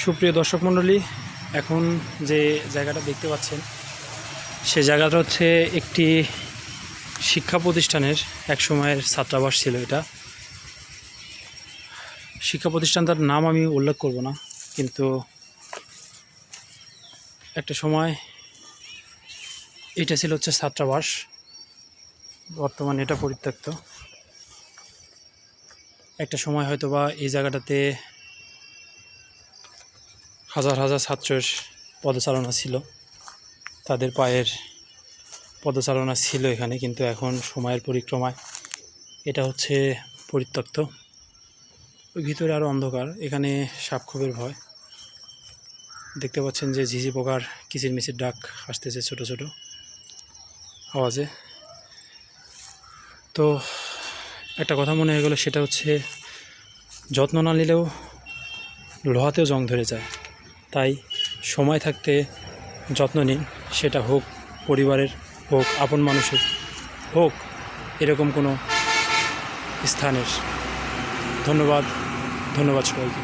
সুপ্রিয় দর্শক মণ্ডলী, এখন যে জায়গাটা দেখতে পাচ্ছেন সে জায়গাটা হচ্ছে একটি শিক্ষা প্রতিষ্ঠানের এক সময়ের ছাত্রাবাস ছিল। এটা শিক্ষা প্রতিষ্ঠানটার নাম আমি উল্লেখ করব না, কিন্তু একটা সময় এটা ছিল হচ্ছে ছাত্রাবাস। বর্তমানে এটা পরিত্যক্ত। একটা সময় হয়তো বা এই জায়গাটাতে হাজার হাজার ছাত্রের পদচারণা ছিল, তাদের পায়ের পদচারণা ছিল এখানে, কিন্তু এখন সময়ের পরিক্রমায় এটা হচ্ছে পরিত্যক্ত। ওই ভিতরে আরও অন্ধকার, এখানে সাপখোপের ভয়। দেখতে পাচ্ছেন যে ঝিঝি পোকার কিচিরমিচির ডাক আসতেছে ছোট ছোট আওয়াজে। তো একটা কথা মনে হয়ে গেল, সেটা হচ্ছে যত্ন না নিলেও লোহাতেও জং ধরে যায়। তাই সময় থাকতে যত্ন নিন, সেটা হোক পরিবারের, হোক আপন মানুষের, হোক এরকম কোনো স্থানের। ধন্যবাদ সবাইকে।